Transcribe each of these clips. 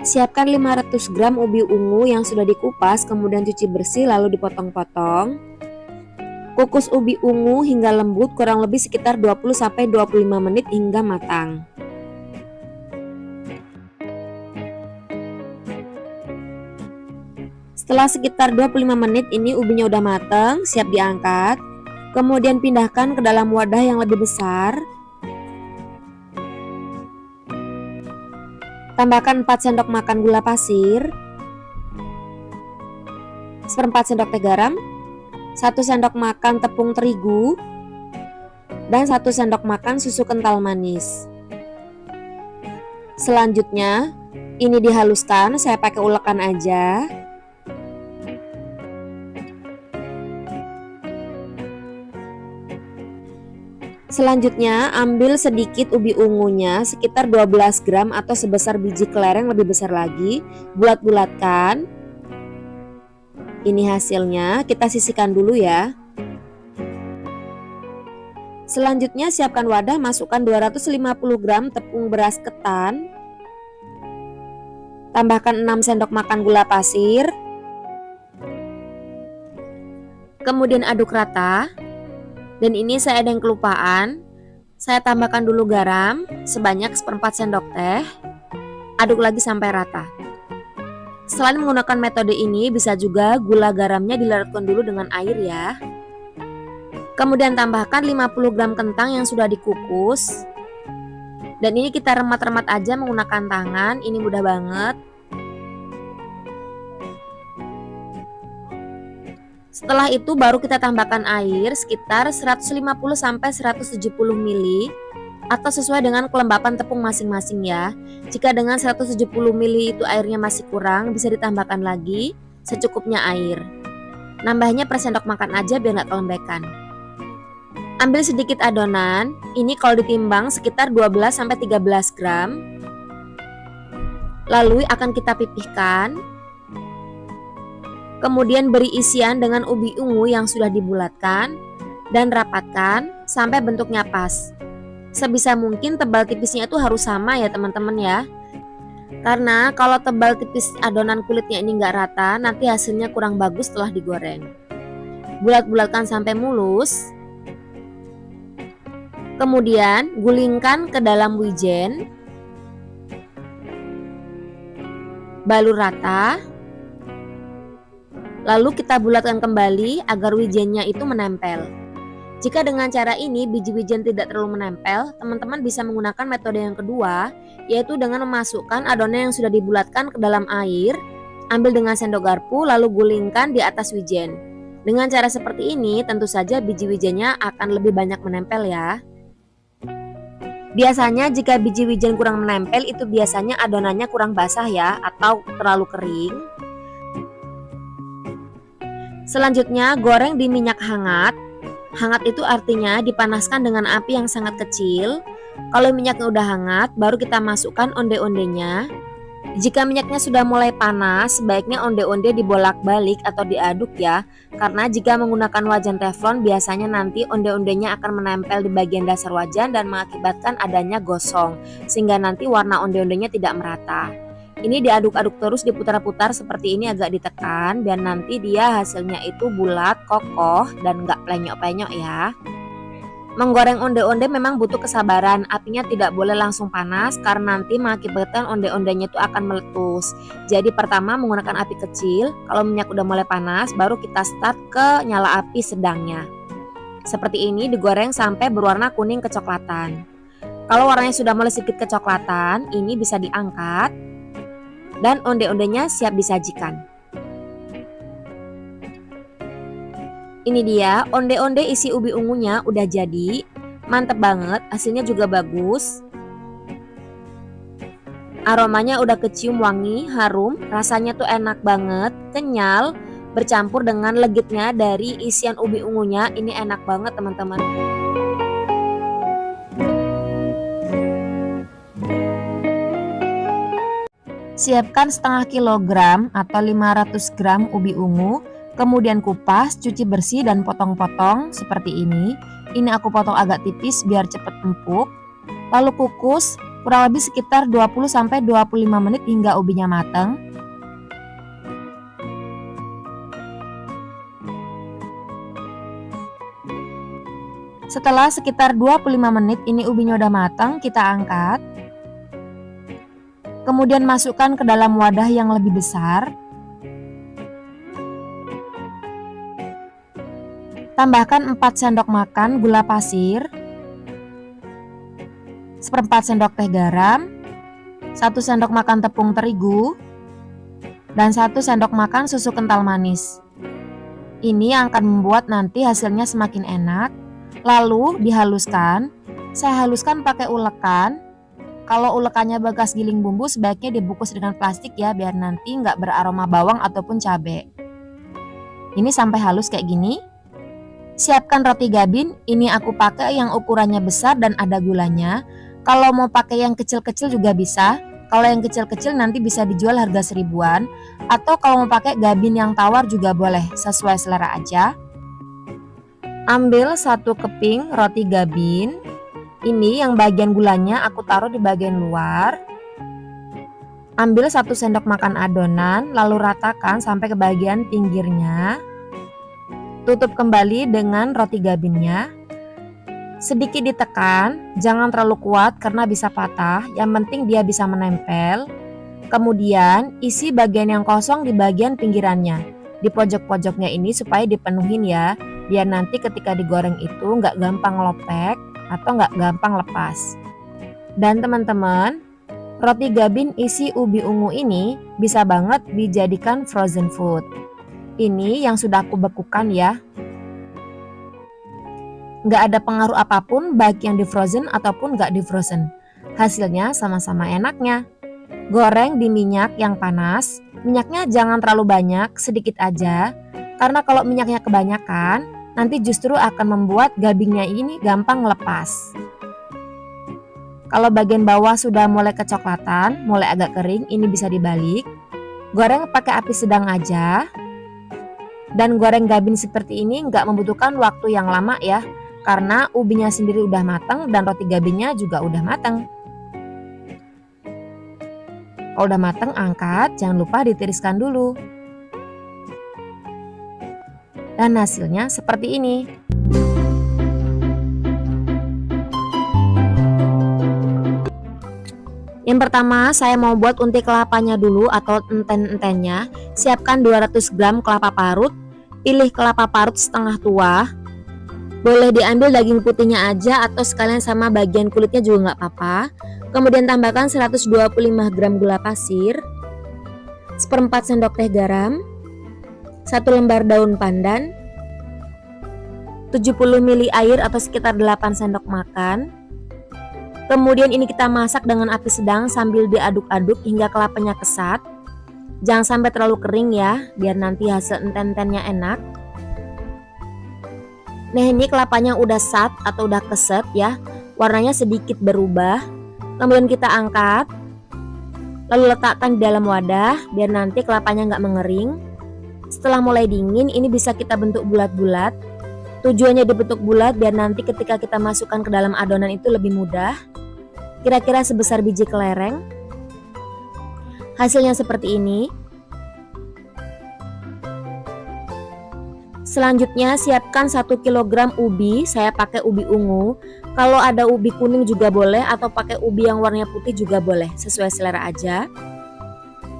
Siapkan 500 gram ubi ungu yang sudah dikupas, kemudian cuci bersih lalu dipotong-potong. Kukus ubi ungu hingga lembut kurang lebih sekitar 20-25 menit hingga matang. Setelah sekitar 25 menit ini ubinya udah matang, siap diangkat. Kemudian pindahkan ke dalam wadah yang lebih besar. Tambahkan 4 sendok makan gula pasir, 1/4 sendok teh garam, 1 sendok makan tepung terigu, dan 1 sendok makan susu kental manis. Selanjutnya, ini dihaluskan, saya pakai ulekan aja. Selanjutnya, ambil sedikit ubi ungunya sekitar 12 gram atau sebesar biji kelereng lebih besar lagi, bulat-bulatkan. Ini hasilnya, kita sisihkan dulu ya. Selanjutnya, siapkan wadah, masukkan 250 gram tepung beras ketan. Tambahkan 6 sendok makan gula pasir. Kemudian aduk rata. Dan ini saya ada yang kelupaan, saya tambahkan dulu garam sebanyak 1/4 sendok teh. Aduk lagi sampai rata. Selain menggunakan metode ini, bisa juga gula garamnya dilarutkan dulu dengan air ya. Kemudian tambahkan 50 gram kentang yang sudah dikukus. Dan ini kita remat-remat aja menggunakan tangan, ini mudah banget. Setelah itu baru kita tambahkan air sekitar 150-170 ml atau sesuai dengan kelembapan tepung masing-masing ya. Jika dengan 170 ml itu airnya masih kurang, bisa ditambahkan lagi secukupnya air. Nambahnya per sendok makan aja biar nggak kelembekan. Ambil sedikit adonan, ini kalau ditimbang sekitar 12-13 gram. Lalu akan kita pipihkan. Kemudian beri isian dengan ubi ungu yang sudah dibulatkan dan rapatkan sampai bentuknya pas. Sebisa mungkin tebal tipisnya itu harus sama ya teman-teman ya. Karena kalau tebal tipis adonan kulitnya ini nggak rata, nanti hasilnya kurang bagus setelah digoreng. Bulat-bulatkan sampai mulus. Kemudian gulingkan ke dalam wijen. Balur rata. Lalu kita bulatkan kembali agar wijennya itu menempel. Jika dengan cara ini biji wijen tidak terlalu menempel, teman-teman bisa menggunakan metode yang kedua, yaitu dengan memasukkan adonan yang sudah dibulatkan ke dalam air, ambil dengan sendok garpu lalu gulingkan di atas wijen. Dengan cara seperti ini tentu saja biji wijennya akan lebih banyak menempel ya. Biasanya jika biji wijen kurang menempel itu biasanya adonannya kurang basah ya, atau terlalu kering. Selanjutnya goreng di minyak hangat. Hangat itu artinya dipanaskan dengan api yang sangat kecil. Kalau minyaknya udah hangat, baru kita masukkan onde-ondenya. Jika minyaknya sudah mulai panas, sebaiknya onde-onde dibolak-balik atau diaduk ya. Karena jika menggunakan wajan teflon, biasanya nanti onde-ondenya akan menempel di bagian dasar wajan dan mengakibatkan adanya gosong, sehingga nanti warna onde-ondenya tidak merata. Ini diaduk-aduk terus, diputar-putar seperti ini agak ditekan biar nanti dia hasilnya itu bulat, kokoh, dan nggak plenyok-plenyok ya. Menggoreng onde-onde memang butuh kesabaran, apinya tidak boleh langsung panas karena nanti mengakibatkan onde-ondenya itu akan meletus. Jadi pertama menggunakan api kecil, kalau minyak udah mulai panas baru kita start ke nyala api sedangnya. Seperti ini digoreng sampai berwarna kuning kecoklatan. Kalau warnanya sudah mulai sedikit kecoklatan, ini bisa diangkat. Dan onde-ondenya siap disajikan. Ini dia onde-onde isi ubi ungunya udah jadi. Mantep banget, hasilnya juga bagus. Aromanya udah kecium wangi, harum, rasanya tuh enak banget, kenyal, bercampur dengan legitnya dari isian ubi ungunya. Ini enak banget teman-teman. Siapkan setengah kilogram atau 500 gram ubi ungu, kemudian kupas, cuci bersih dan potong-potong seperti ini. Ini aku potong agak tipis biar cepat empuk. Lalu kukus kurang lebih sekitar 20-25 menit hingga ubinya matang. Setelah sekitar 25 menit ini ubinya udah matang, kita angkat. Kemudian masukkan ke dalam wadah yang lebih besar. Tambahkan 4 sendok makan gula pasir, 1/4 sendok teh garam, 1 sendok makan tepung terigu, dan 1 sendok makan susu kental manis. Ini yang akan membuat nanti hasilnya semakin enak. Lalu dihaluskan. Saya haluskan pakai ulekan. Kalau ulekannya bekas giling bumbu sebaiknya dibungkus dengan plastik ya, biar nanti nggak beraroma bawang ataupun cabai. Ini sampai halus kayak gini. Siapkan roti gabin, ini aku pakai yang ukurannya besar dan ada gulanya. Kalau mau pakai yang kecil-kecil juga bisa. Kalau yang kecil-kecil nanti bisa dijual harga 1000-an. Atau kalau mau pakai gabin yang tawar juga boleh, sesuai selera aja. Ambil 1 keping roti gabin. Ini yang bagian gulanya aku taruh di bagian luar. Ambil 1 sendok makan adonan, lalu ratakan sampai ke bagian pinggirnya. Tutup kembali dengan roti gabinnya. Sedikit ditekan, jangan terlalu kuat karena bisa patah, yang penting dia bisa menempel. Kemudian isi bagian yang kosong di bagian pinggirannya, di pojok-pojoknya ini supaya dipenuhin ya, biar nanti ketika digoreng itu nggak gampang lopek atau nggak gampang lepas. Dan teman-teman, roti gabin isi ubi ungu ini bisa banget dijadikan frozen food. Ini yang sudah aku bekukan ya. Nggak ada pengaruh apapun baik yang di frozen ataupun nggak di frozen. Hasilnya sama-sama enaknya. Goreng di minyak yang panas. Minyaknya jangan terlalu banyak, sedikit aja. Karena kalau minyaknya kebanyakan, nanti justru akan membuat gabingnya ini gampang lepas. Kalau bagian bawah sudah mulai kecoklatan, mulai agak kering, ini bisa dibalik. Goreng pakai api sedang aja. Dan goreng gabin seperti ini nggak membutuhkan waktu yang lama ya, karena ubinya sendiri udah matang dan roti gabinnya juga udah matang. Kalau udah matang angkat, jangan lupa ditiriskan dulu. Dan hasilnya seperti ini. Yang pertama saya mau buat unti kelapanya dulu atau enten-entennya. Siapkan 200 gram kelapa parut. Pilih kelapa parut setengah tua. Boleh diambil daging putihnya aja atau sekalian sama bagian kulitnya juga nggak apa-apa. Kemudian tambahkan 125 gram gula pasir, 1/4 sendok teh garam, 1 lembar daun pandan, 70 ml air atau sekitar 8 sendok makan. Kemudian ini kita masak dengan api sedang sambil diaduk-aduk hingga kelapanya kesat. Jangan sampai terlalu kering ya, biar nanti hasil enten-entennya enak. Nah ini kelapanya udah sat atau udah keset ya, warnanya sedikit berubah. Kemudian kita angkat, lalu letakkan di dalam wadah biar nanti kelapanya nggak mengering. Setelah mulai dingin, ini bisa kita bentuk bulat-bulat. Tujuannya dibentuk bulat biar nanti ketika kita masukkan ke dalam adonan itu lebih mudah. Kira-kira sebesar biji kelereng. Hasilnya seperti ini. Selanjutnya siapkan 1 kg ubi, saya pakai ubi ungu. Kalau ada ubi kuning juga boleh atau pakai ubi yang warnanya putih juga boleh, sesuai selera aja.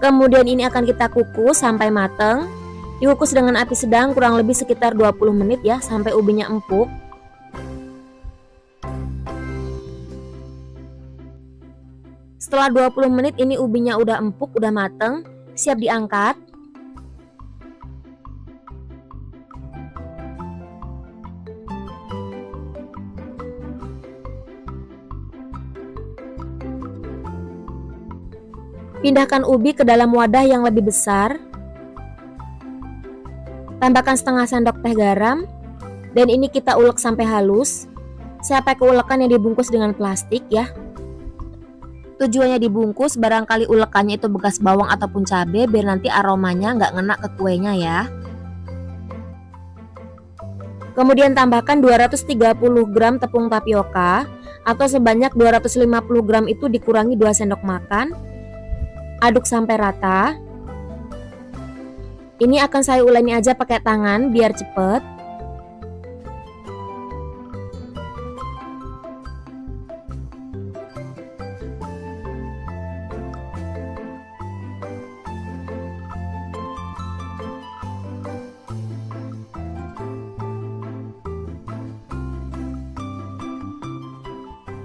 Kemudian ini akan kita kukus sampai matang. Dikukus dengan api sedang kurang lebih sekitar 20 menit ya, sampai ubinya empuk. Setelah 20 menit ini ubinya udah empuk, udah mateng, siap diangkat. Pindahkan ubi ke dalam wadah yang lebih besar. Tambahkan setengah sendok teh garam. Dan ini kita ulek sampai halus. Saya pakai ulekan yang dibungkus dengan plastik ya. Tujuannya dibungkus barangkali ulekannya itu bekas bawang ataupun cabai, biar nanti aromanya nggak ngena ke kuenya ya. Kemudian tambahkan 230 gram tepung tapioka atau sebanyak 250 gram itu dikurangi 2 sendok makan. Aduk sampai rata. Ini akan saya uleni aja pakai tangan biar cepet.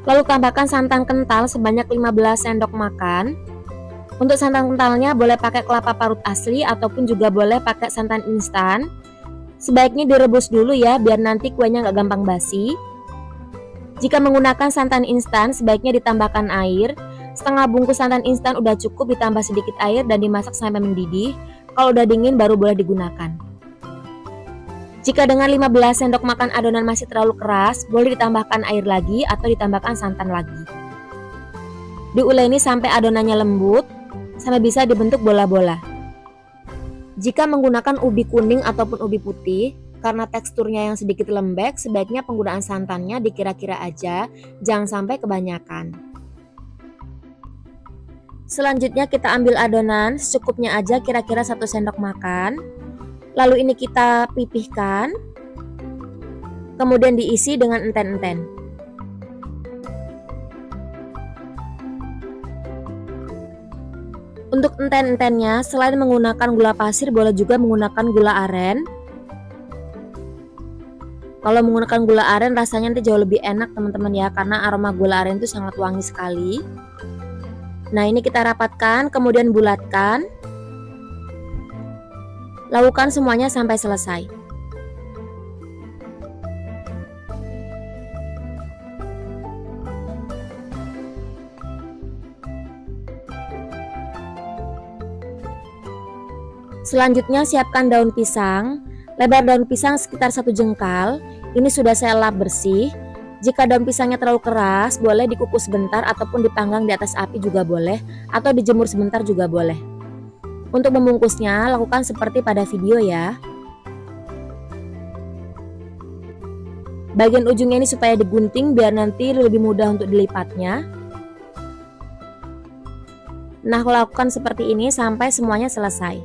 Lalu tambahkan santan kental sebanyak 15 sendok makan. Untuk santan kentalnya boleh pakai kelapa parut asli ataupun juga boleh pakai santan instan. Sebaiknya direbus dulu ya biar nanti kuenya nggak gampang basi. Jika menggunakan santan instan sebaiknya ditambahkan air. Setengah bungkus santan instan udah cukup, ditambah sedikit air dan dimasak sampai mendidih. Kalau udah dingin baru boleh digunakan. Jika dengan 15 sendok makan adonan masih terlalu keras, boleh ditambahkan air lagi atau ditambahkan santan lagi. Diuleni sampai adonannya lembut, sampai bisa dibentuk bola-bola. Jika menggunakan ubi kuning ataupun ubi putih, karena teksturnya yang sedikit lembek, sebaiknya penggunaan santannya dikira-kira aja, jangan sampai kebanyakan. Selanjutnya kita ambil adonan secukupnya aja, kira-kira 1 sendok makan. Lalu ini kita pipihkan, kemudian diisi dengan enten-enten. Untuk enten-entennya, selain menggunakan gula pasir, boleh juga menggunakan gula aren. Kalau menggunakan gula aren rasanya nanti jauh lebih enak teman-teman ya, karena aroma gula aren itu sangat wangi sekali. Nah ini kita rapatkan, kemudian bulatkan. Lakukan semuanya sampai selesai. Selanjutnya siapkan daun pisang. Lebar daun pisang sekitar 1 jengkal. Ini sudah saya lap bersih. Jika daun pisangnya terlalu keras, boleh dikukus sebentar ataupun dipanggang di atas api juga boleh, atau dijemur sebentar juga boleh. Untuk membungkusnya, lakukan seperti pada video ya. Bagian ujungnya ini supaya digunting biar nanti lebih mudah untuk dilipatnya. Nah, lakukan seperti ini sampai semuanya selesai.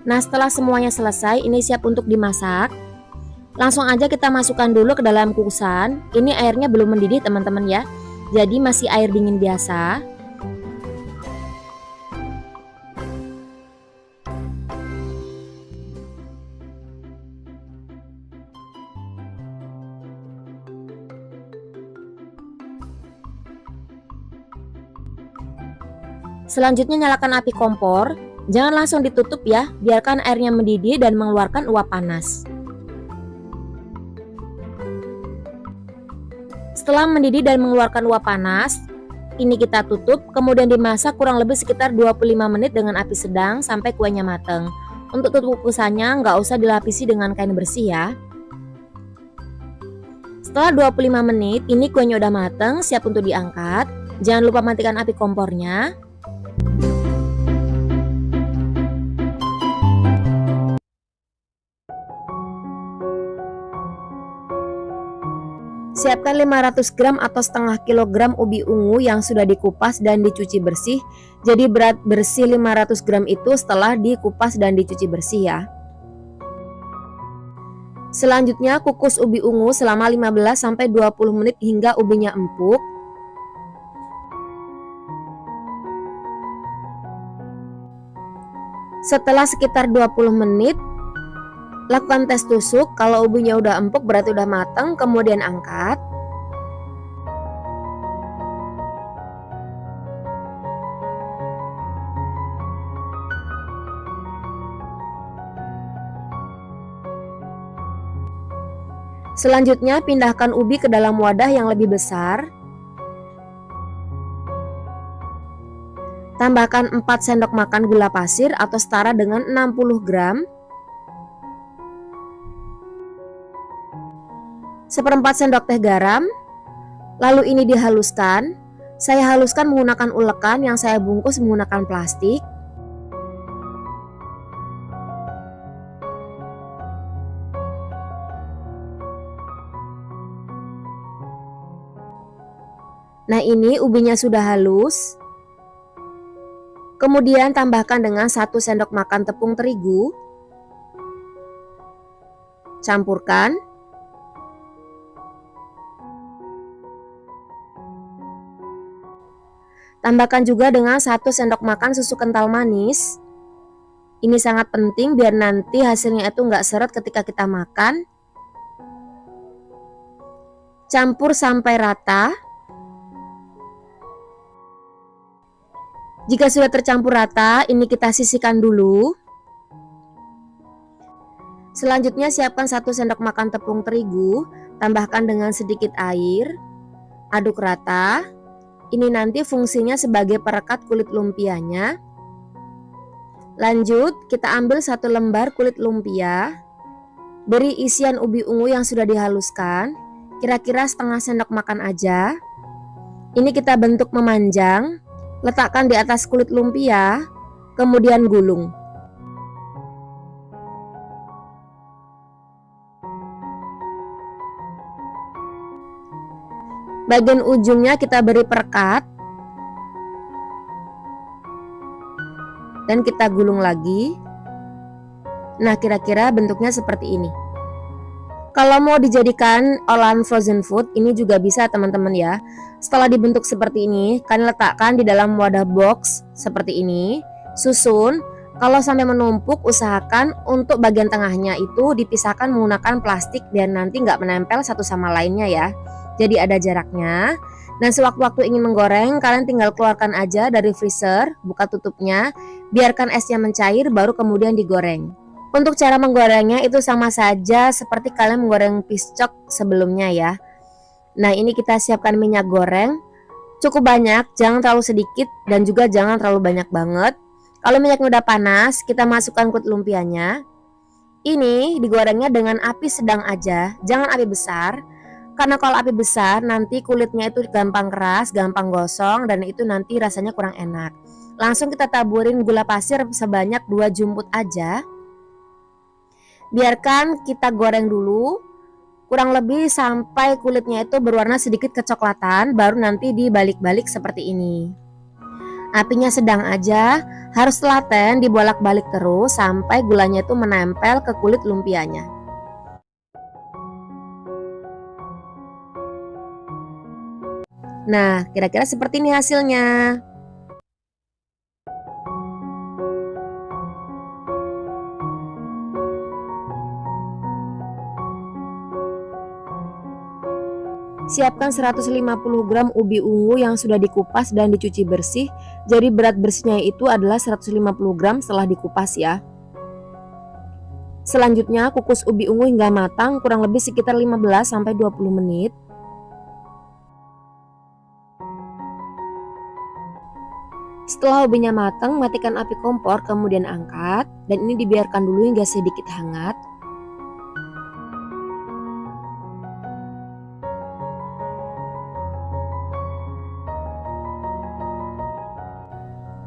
Nah, setelah semuanya selesai, ini siap untuk dimasak. Langsung aja kita masukkan dulu ke dalam kukusan. Ini airnya belum mendidih teman-teman ya. Jadi masih air dingin biasa. Selanjutnya nyalakan api kompor. Jangan langsung ditutup ya, biarkan airnya mendidih dan mengeluarkan uap panas. Setelah mendidih dan mengeluarkan uap panas, ini kita tutup, kemudian dimasak kurang lebih sekitar 25 menit dengan api sedang sampai kuenya mateng. Untuk tutup kukusannya nggak usah dilapisi dengan kain bersih ya. Setelah 25 menit, ini kuenya udah mateng, siap untuk diangkat. Jangan lupa matikan api kompornya. Siapkan 500 gram atau setengah kilogram ubi ungu yang sudah dikupas dan dicuci bersih. Jadi berat bersih 500 gram itu setelah dikupas dan dicuci bersih ya. Selanjutnya kukus ubi ungu selama 15-20 menit hingga ubinya empuk. Setelah sekitar 20 menit, lakukan tes tusuk. Kalau ubinya udah empuk berarti udah matang, kemudian angkat. Selanjutnya pindahkan ubi ke dalam wadah yang lebih besar. Tambahkan 4 sendok makan gula pasir atau setara dengan 60 gram. 1/4 sendok teh garam. Lalu ini dihaluskan. Saya haluskan menggunakan ulekan yang saya bungkus menggunakan plastik. Nah, ini ubinya sudah halus. Kemudian tambahkan dengan 1 sendok makan tepung terigu. Campurkan. Tambahkan juga dengan 1 sendok makan susu kental manis. Ini sangat penting biar nanti hasilnya itu nggak seret ketika kita makan. Campur sampai rata. Jika sudah tercampur rata, ini kita sisihkan dulu. Selanjutnya siapkan 1 sendok makan tepung terigu, tambahkan dengan sedikit air, aduk rata. Ini nanti fungsinya sebagai perekat kulit lumpianya. Lanjut, kita ambil 1 lembar kulit lumpia, beri isian ubi ungu yang sudah dihaluskan, kira-kira setengah sendok makan aja. Ini kita bentuk memanjang, letakkan di atas kulit lumpia, kemudian gulung. Bagian ujungnya kita beri perekat dan kita gulung lagi. Nah, kira-kira bentuknya seperti ini. Kalau mau dijadikan olahan frozen food, ini juga bisa teman-teman ya. Setelah dibentuk seperti ini, kalian letakkan di dalam wadah box seperti ini. Susun. Kalau sampai menumpuk, usahakan untuk bagian tengahnya itu dipisahkan menggunakan plastik biar nanti nggak menempel satu sama lainnya ya. Jadi ada jaraknya. Dan sewaktu-waktu ingin menggoreng, kalian tinggal keluarkan aja dari freezer, buka tutupnya, biarkan esnya mencair, baru kemudian digoreng. Untuk cara menggorengnya itu sama saja seperti kalian menggoreng piscok sebelumnya ya. Nah, ini kita siapkan minyak goreng. Cukup banyak, jangan terlalu sedikit dan juga jangan terlalu banyak banget. Kalau minyaknya udah panas, kita masukkan kulit lumpianya. Ini digorengnya dengan api sedang aja, jangan api besar. Karena kalau api besar nanti kulitnya itu gampang keras, gampang gosong, dan itu nanti rasanya kurang enak. Langsung kita taburin gula pasir sebanyak 2 jumput aja. Biarkan kita goreng dulu, kurang lebih sampai kulitnya itu berwarna sedikit kecoklatan, baru nanti dibalik-balik seperti ini. Apinya sedang aja, harus telaten dibolak-balik terus sampai gulanya itu menempel ke kulit lumpianya. Nah, kira-kira seperti ini hasilnya. Siapkan 150 gram ubi ungu yang sudah dikupas dan dicuci bersih. Jadi berat bersihnya itu adalah 150 gram setelah dikupas ya. Selanjutnya kukus ubi ungu hingga matang, kurang lebih sekitar 15-20 menit. Setelah ubinya matang, matikan api kompor, kemudian angkat, dan ini dibiarkan dulu hingga sedikit hangat.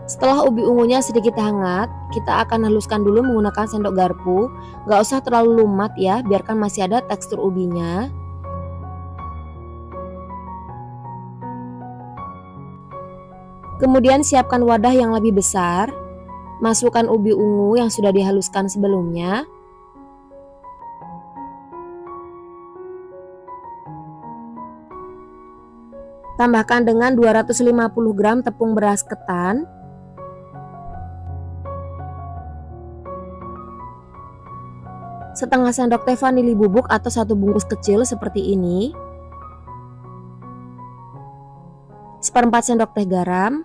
Setelah ubi ungunya sedikit hangat, kita akan haluskan dulu menggunakan sendok garpu. Gak usah terlalu lumat ya, biarkan masih ada tekstur ubinya. Kemudian siapkan wadah yang lebih besar, masukkan ubi ungu yang sudah dihaluskan sebelumnya. Tambahkan dengan 250 gram tepung beras ketan. Setengah sendok teh vanili bubuk atau 1 bungkus kecil seperti ini. 1/4 sendok teh garam.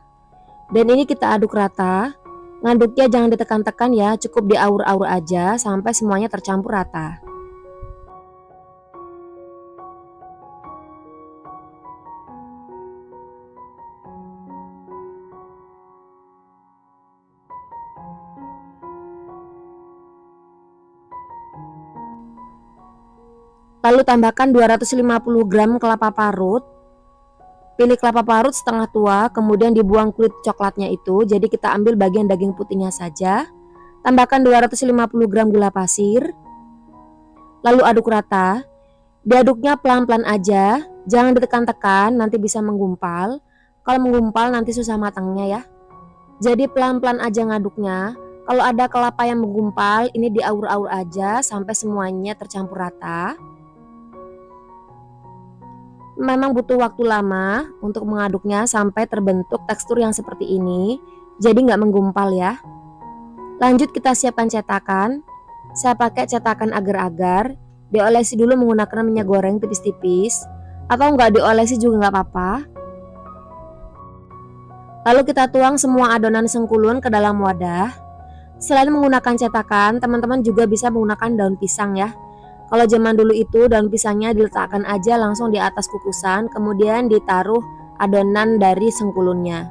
Dan ini kita aduk rata. Ngaduknya jangan ditekan-tekan ya, cukup diaur-aur aja sampai semuanya tercampur rata. Lalu tambahkan 250 gram kelapa parut. Pilih kelapa parut setengah tua, kemudian dibuang kulit coklatnya itu. Jadi kita ambil bagian daging putihnya saja. Tambahkan 250 gram gula pasir. Lalu aduk rata. Diaduknya pelan-pelan aja, jangan ditekan-tekan, nanti bisa menggumpal. Kalau menggumpal nanti susah matangnya ya. Jadi pelan-pelan aja ngaduknya. Kalau ada kelapa yang menggumpal, ini diaur-aur aja sampai semuanya tercampur rata. Memang butuh waktu lama untuk mengaduknya sampai terbentuk tekstur yang seperti ini. Jadi nggak menggumpal ya. Lanjut kita siapkan cetakan. Saya pakai cetakan agar-agar. Diolesi dulu menggunakan minyak goreng tipis-tipis. Atau nggak diolesi juga nggak apa-apa. Lalu kita tuang semua adonan sengkulun ke dalam wadah. Selain menggunakan cetakan, teman-teman juga bisa menggunakan daun pisang ya. Kalau zaman dulu itu daun pisangnya diletakkan aja langsung di atas kukusan, kemudian ditaruh adonan dari sengkulunnya.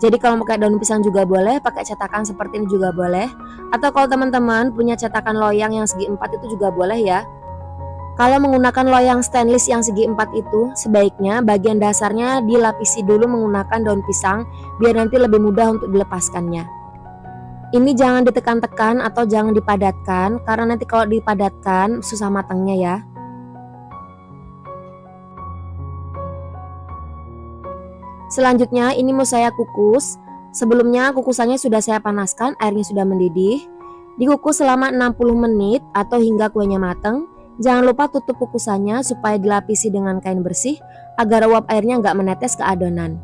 Jadi kalau pakai daun pisang juga boleh, pakai cetakan seperti ini juga boleh. Atau kalau teman-teman punya cetakan loyang yang segi 4 itu juga boleh ya. Kalau menggunakan loyang stainless yang segi 4 itu, sebaiknya bagian dasarnya dilapisi dulu menggunakan daun pisang biar nanti lebih mudah untuk dilepaskannya. Ini jangan ditekan-tekan atau jangan dipadatkan, karena nanti kalau dipadatkan susah matangnya ya. Selanjutnya ini mau saya kukus. Sebelumnya kukusannya sudah saya panaskan, airnya sudah mendidih. Dikukus selama 60 menit atau hingga kuenya matang. Jangan lupa tutup kukusannya supaya dilapisi dengan kain bersih agar uap airnya nggak menetes ke adonan.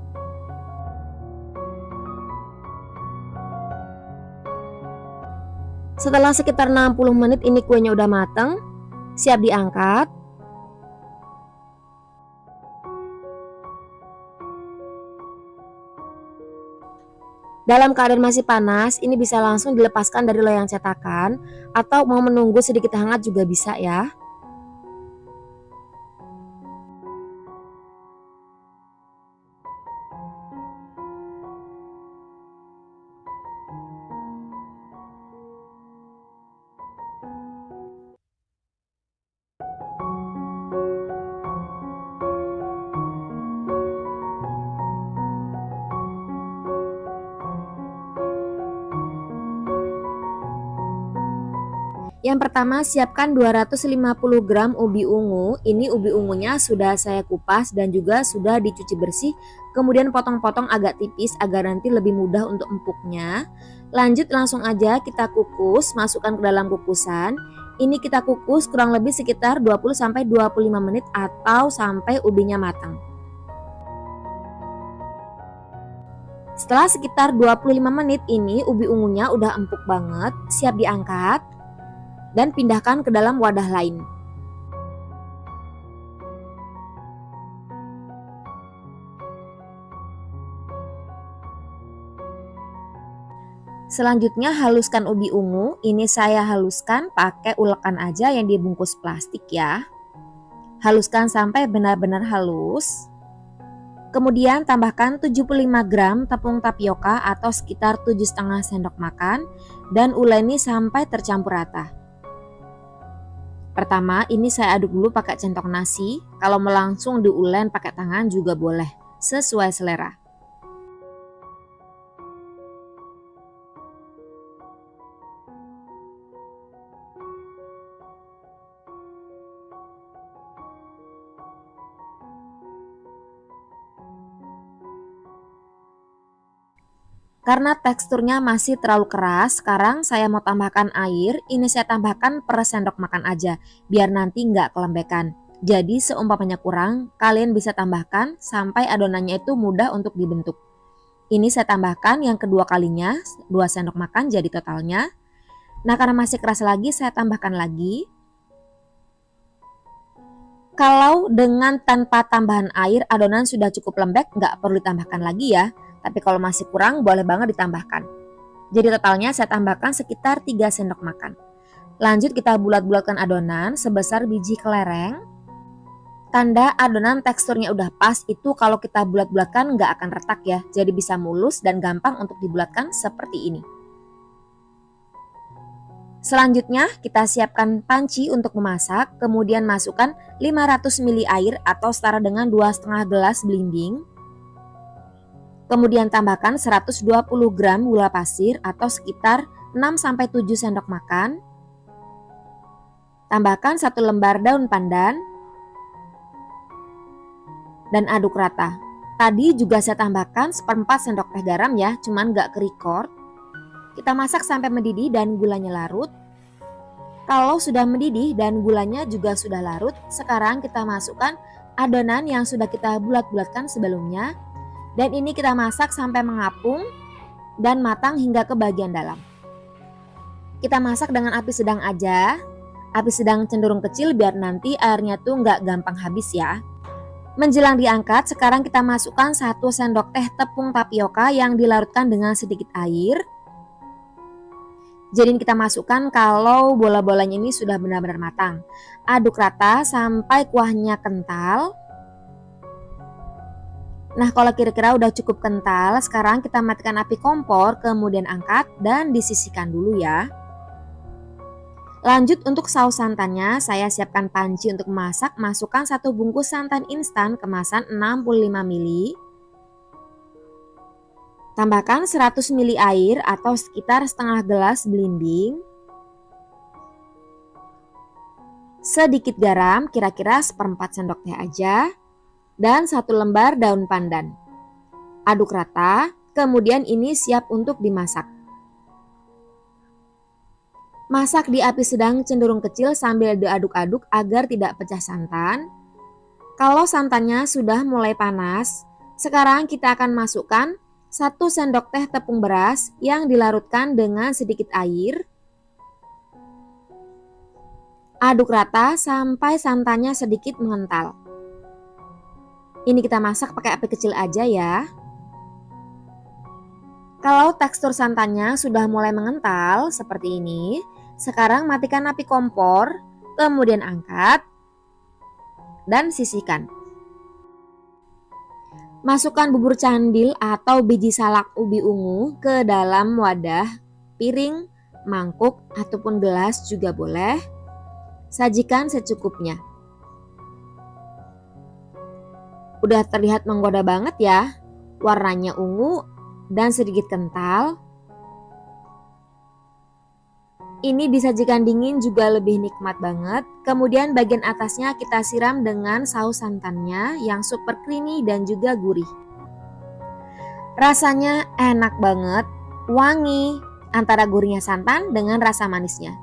Setelah sekitar 60 menit ini kuenya udah matang, siap diangkat. Dalam keadaan masih panas, ini bisa langsung dilepaskan dari loyang cetakan atau mau menunggu sedikit hangat juga bisa ya. Yang pertama, siapkan 250 gram ubi ungu. Ini ubi ungunya sudah saya kupas dan juga sudah dicuci bersih. Kemudian potong-potong agak tipis agar nanti lebih mudah untuk empuknya. Lanjut langsung aja kita kukus, masukkan ke dalam kukusan. Ini kita kukus kurang lebih sekitar 20-25 menit atau sampai ubinya matang. Setelah sekitar 25 menit ini ubi ungunya udah empuk banget, siap diangkat dan pindahkan ke dalam wadah lain. Selanjutnya haluskan ubi ungu. Ini saya haluskan pakai ulekan aja yang dibungkus plastik ya. Haluskan sampai benar-benar halus. Kemudian tambahkan 75 gram tepung tapioka atau sekitar 7,5 sendok makan dan uleni sampai tercampur rata. Pertama, ini saya aduk dulu pakai centong nasi. Kalau mau langsung diulen pakai tangan juga boleh, sesuai selera. Karena teksturnya masih terlalu keras, sekarang saya mau tambahkan air. Ini saya tambahkan per sendok makan aja, biar nanti nggak kelembekan. Jadi seumpamanya kurang, kalian bisa tambahkan sampai adonannya itu mudah untuk dibentuk. Ini saya tambahkan yang kedua kalinya, 2 sendok makan jadi totalnya. Nah karena masih keras lagi, saya tambahkan lagi. Kalau dengan tanpa tambahan air, adonan sudah cukup lembek, nggak perlu ditambahkan lagi ya. Tapi kalau masih kurang boleh banget ditambahkan. Jadi totalnya saya tambahkan sekitar 3 sendok makan. Lanjut kita bulat-bulatkan adonan sebesar biji kelereng. Tanda adonan teksturnya udah pas itu kalau kita bulat-bulatkan nggak akan retak ya. Jadi bisa mulus dan gampang untuk dibulatkan seperti ini. Selanjutnya kita siapkan panci untuk memasak, kemudian masukkan 500 ml air atau setara dengan 2,5 gelas belimbing. Kemudian tambahkan 120 gram gula pasir atau sekitar 6-7 sendok makan. Tambahkan 1 lembar daun pandan dan aduk rata. Tadi juga saya tambahkan 1/4 sendok teh garam ya, cuman gak ke-record. Kita masak sampai mendidih dan gulanya larut. Kalau sudah mendidih dan gulanya juga sudah larut, sekarang kita masukkan adonan yang sudah kita bulat-bulatkan sebelumnya. Dan ini kita masak sampai mengapung dan matang hingga ke bagian dalam. Kita masak dengan api sedang aja. Api sedang cenderung kecil biar nanti airnya tuh nggak gampang habis ya. Menjelang diangkat, sekarang kita masukkan 1 sendok teh tepung tapioka yang dilarutkan dengan sedikit air. Jadi kita masukkan kalau bola-bolanya ini sudah benar-benar matang. Aduk rata sampai kuahnya kental. Nah, kalau kira-kira udah cukup kental, sekarang kita matikan api kompor, kemudian angkat dan disisihkan dulu ya. Lanjut untuk saus santannya, saya siapkan panci untuk memasak. Masukkan 1 bungkus santan instan kemasan 65 ml. Tambahkan 100 ml air atau sekitar setengah gelas belimbing. Sedikit garam, kira-kira 1/4 sendok teh aja. Dan 1 lembar daun pandan. Aduk rata, kemudian ini siap untuk dimasak. Masak di api sedang cenderung kecil sambil diaduk-aduk agar tidak pecah santan. Kalau santannya sudah mulai panas, sekarang kita akan masukkan 1 sendok teh tepung beras yang dilarutkan dengan sedikit air. Aduk rata sampai santannya sedikit mengental. Ini kita masak pakai api kecil aja ya. Kalau tekstur santannya sudah mulai mengental seperti ini, sekarang matikan api kompor, kemudian angkat dan sisihkan. Masukkan bubur candil atau biji salak ubi ungu ke dalam wadah, piring, mangkuk, ataupun gelas juga boleh. Sajikan secukupnya. Udah terlihat menggoda banget ya, warnanya ungu dan sedikit kental. Ini disajikan dingin juga lebih nikmat banget. Kemudian bagian atasnya kita siram dengan saus santannya yang super creamy dan juga gurih. Rasanya enak banget, wangi antara gurihnya santan dengan rasa manisnya.